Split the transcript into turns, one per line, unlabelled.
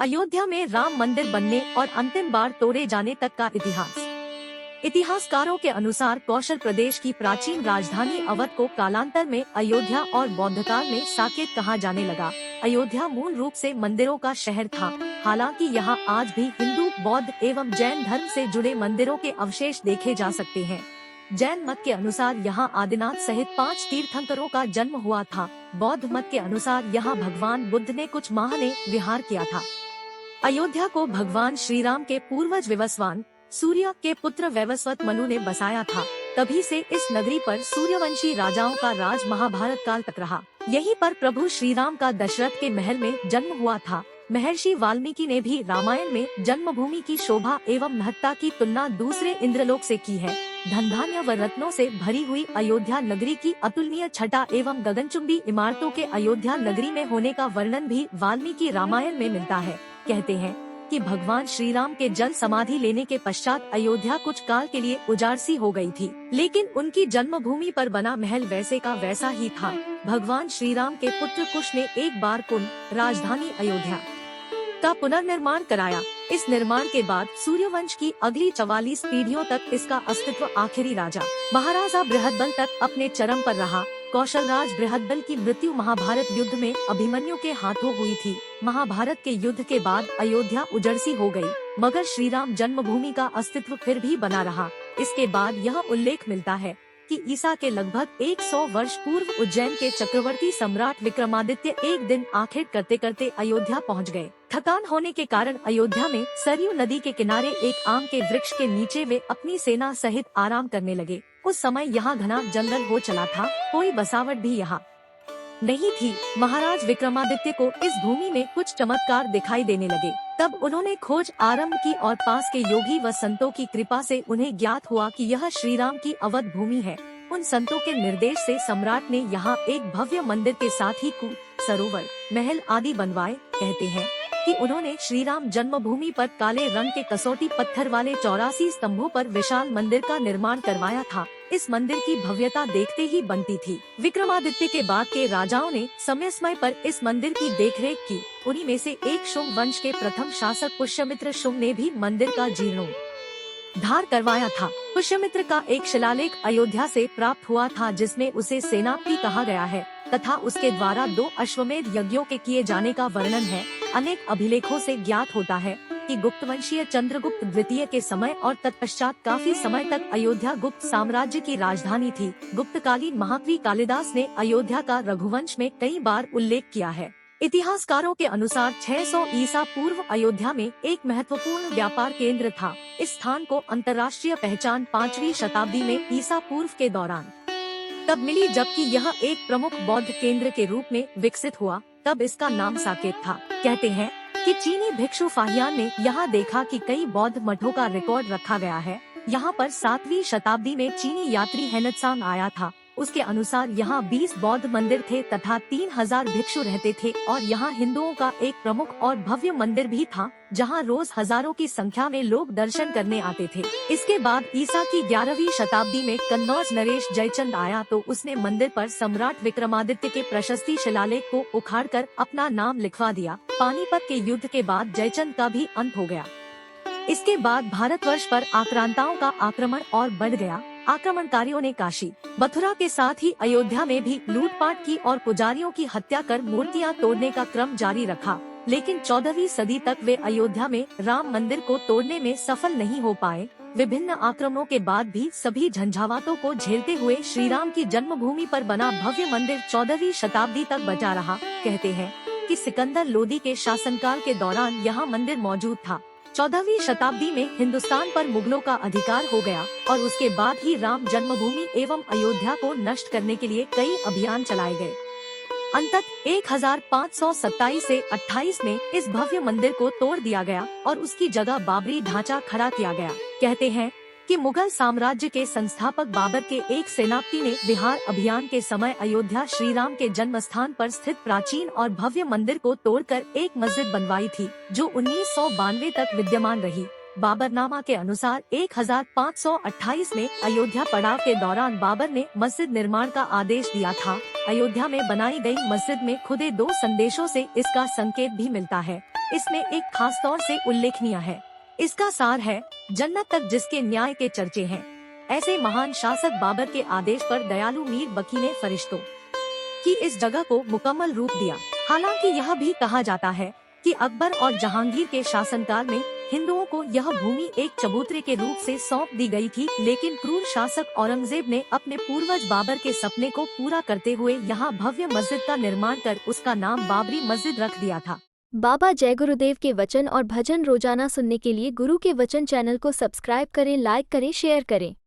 अयोध्या में राम मंदिर बनने और अंतिम बार तोड़े जाने तक का इतिहास। इतिहासकारों के अनुसार कौशल प्रदेश की प्राचीन राजधानी अवध को कालांतर में अयोध्या और बौद्धकाल में साकेत कहा जाने लगा। अयोध्या मूल रूप से मंदिरों का शहर था। हालांकि यहाँ आज भी हिंदू, बौद्ध एवं जैन धर्म से जुड़े मंदिरों के अवशेष देखे जा सकते हैं। जैन मत के अनुसार यहाँ आदिनाथ सहित 5 तीर्थंकरों का जन्म हुआ था। बौद्ध मत के अनुसार यहाँ भगवान बुद्ध ने कुछ माह ने विहार किया था। अयोध्या को भगवान श्री राम के पूर्वज विवस्वान सूर्य के पुत्र वैवस्वत मनु ने बसाया था। तभी से इस नगरी पर सूर्यवंशी राजाओं का राज महाभारत काल तक रहा। यहीं पर प्रभु श्री राम का दशरथ के महल में जन्म हुआ था। महर्षि वाल्मीकि ने भी रामायण में जन्मभूमि की शोभा एवं महत्ता की तुलना दूसरे इंद्रलोक से की है। धन धान्य व रत्नों से भरी हुई अयोध्या नगरी की अतुलनीय छटा एवं गगनचुंबी इमारतों के अयोध्या नगरी में होने का वर्णन भी वाल्मीकि रामायण में मिलता है। कहते हैं कि भगवान श्री राम के जल समाधि लेने के पश्चात अयोध्या कुछ काल के लिए उजाड़ सी हो गई थी, लेकिन उनकी जन्मभूमि पर बना महल वैसे का वैसा ही था। भगवान श्री राम के पुत्र कुश ने एक बार पुनः राजधानी अयोध्या का पुनर्निर्माण कराया। इस निर्माण के बाद सूर्यवंश की अगली 44 पीढ़ियों तक इसका अस्तित्व आखिरी राजा महाराजा बृहदबल तक अपने चरम पर रहा। कौशलराज बृहदबल की मृत्यु महाभारत युद्ध में अभिमन्यु के हाथों हुई थी। महाभारत के युद्ध के बाद अयोध्या उजड़सी हो गई, मगर श्री राम जन्मभूमि का अस्तित्व फिर भी बना रहा। इसके बाद यह उल्लेख मिलता है कि ईसा के लगभग 100 वर्ष पूर्व उज्जैन के चक्रवर्ती सम्राट विक्रमादित्य एक दिन आखेट करते करते अयोध्या पहुंच गए। थकान होने के कारण अयोध्या में सरयू नदी के किनारे एक आम के वृक्ष के नीचे वे अपनी सेना सहित आराम करने लगे। उस समय यहाँ घना जंगल हो चला था, कोई बसावट भी यहाँ नहीं थी। महाराज विक्रमादित्य को इस भूमि में कुछ चमत्कार दिखाई देने लगे। तब उन्होंने खोज आरंभ की और पास के योगी व संतों की कृपा से उन्हें ज्ञात हुआ कि यह श्री राम की अवध भूमि है। उन संतों के निर्देश से सम्राट ने यहाँ एक भव्य मंदिर के साथ ही कूप, सरोवर, महल आदि बनवाए। कहते हैं कि उन्होंने श्री राम जन्मभूमि पर काले रंग के कसौटी पत्थर वाले 84 स्तंभों पर विशाल मंदिर का निर्माण करवाया था। इस मंदिर की भव्यता देखते ही बनती थी। विक्रमादित्य के बाद के राजाओं ने समय समय पर इस मंदिर की देखरेख की। उन्हीं में से एक शुंग वंश के प्रथम शासक पुष्यमित्र शुंग ने भी मंदिर का जीर्णोद्धार करवाया था। पुष्यमित्र का एक शिलालेख अयोध्या से प्राप्त हुआ था, जिसमें उसे सेनापति कहा गया है तथा उसके द्वारा 2 अश्वमेध यज्ञों के किए जाने का वर्णन है। अनेक अभिलेखों से ज्ञात होता है कि गुप्त वंशीय चंद्रगुप्त द्वितीय के समय और तत्पश्चात काफी समय तक अयोध्या गुप्त साम्राज्य की राजधानी थी। गुप्तकालीन महाकवि कालिदास ने अयोध्या का रघुवंश में कई बार उल्लेख किया है। इतिहासकारों के अनुसार 600 ईसा पूर्व अयोध्या में एक महत्वपूर्ण व्यापार केंद्र था। इस स्थान को अंतर्राष्ट्रीय पहचान 5वीं शताब्दी में ईसा पूर्व के दौरान तब मिली, जबकि यह एक प्रमुख बौद्ध केंद्र के रूप में विकसित हुआ। तब इसका नाम साकेत था। कहते हैं कि चीनी भिक्षु फाहियान ने यहाँ देखा कि कई बौद्ध मठों का रिकॉर्ड रखा गया है। यहाँ पर 7वीं शताब्दी में चीनी यात्री हेनत्सांग आया था। उसके अनुसार यहाँ 20 बौद्ध मंदिर थे तथा 3000 भिक्षु रहते थे और यहाँ हिंदुओं का एक प्रमुख और भव्य मंदिर भी था, जहाँ रोज हजारों की संख्या में लोग दर्शन करने आते थे। इसके बाद ईसा की 11वीं शताब्दी में कन्नौज नरेश जयचंद आया तो उसने मंदिर पर सम्राट विक्रमादित्य के प्रशस्ति शिलालेख को उखाड़कर अपना नाम लिखवा दिया। पानीपत के युद्ध के बाद जयचंद का भी अंत हो गया। इसके बाद भारतवर्ष पर आक्रांताओं का आक्रमण और बढ़ गया। आक्रमणकारियों ने काशी, मथुरा के साथ ही अयोध्या में भी लूटपाट की और पुजारियों की हत्या कर मूर्तियां तोड़ने का क्रम जारी रखा। लेकिन 14वीं सदी तक वे अयोध्या में राम मंदिर को तोड़ने में सफल नहीं हो पाए। विभिन्न आक्रमणों के बाद भी सभी झंझावातों को झेलते हुए श्री राम की जन्मभूमि पर बना भव्य मंदिर 14वीं शताब्दी तक बचा रहा। कहते हैं कि सिकंदर लोदी के शासनकाल के दौरान यहाँ मंदिर मौजूद था। 14वीं शताब्दी में हिंदुस्तान पर मुगलों का अधिकार हो गया और उसके बाद ही राम जन्मभूमि एवं अयोध्या को नष्ट करने के लिए कई अभियान चलाए गए। अंततः 1527 से 28 में इस भव्य मंदिर को तोड़ दिया गया और उसकी जगह बाबरी ढांचा खड़ा किया गया। कहते हैं कि मुगल साम्राज्य के संस्थापक बाबर के एक सेनापति ने बिहार अभियान के समय अयोध्या श्री राम के जन्म स्थान पर स्थित प्राचीन और भव्य मंदिर को तोड़कर एक मस्जिद बनवाई थी, जो 1992 तक विद्यमान रही। बाबरनामा के अनुसार 1528 में अयोध्या पड़ाव के दौरान बाबर ने मस्जिद निर्माण का आदेश दिया था। अयोध्या में बनाई गई मस्जिद में खुदे 2 संदेशों से इसका संकेत भी मिलता है। इसमें एक खास तौर से उल्लेखनीय है। इसका सार है, जन्नत तक जिसके न्याय के चर्चे हैं। ऐसे महान शासक बाबर के आदेश पर दयालु मीर बखी ने फरिश्तों की इस जगह को मुकम्मल रूप दिया। हालांकि यह भी कहा जाता है कि अकबर और जहांगीर के शासनकाल में हिंदुओं को यह भूमि एक चबूतरे के रूप से सौंप दी गई थी, लेकिन क्रूर शासक औरंगजेब ने अपने पूर्वज बाबर के सपने को पूरा करते हुए यहाँ भव्य मस्जिद का निर्माण कर उसका नाम बाबरी मस्जिद रख दिया था।
बाबा जय गुरुदेव के वचन और भजन रोजाना सुनने के लिए गुरु के वचन चैनल को सब्सक्राइब करें, लाइक करें, शेयर करें।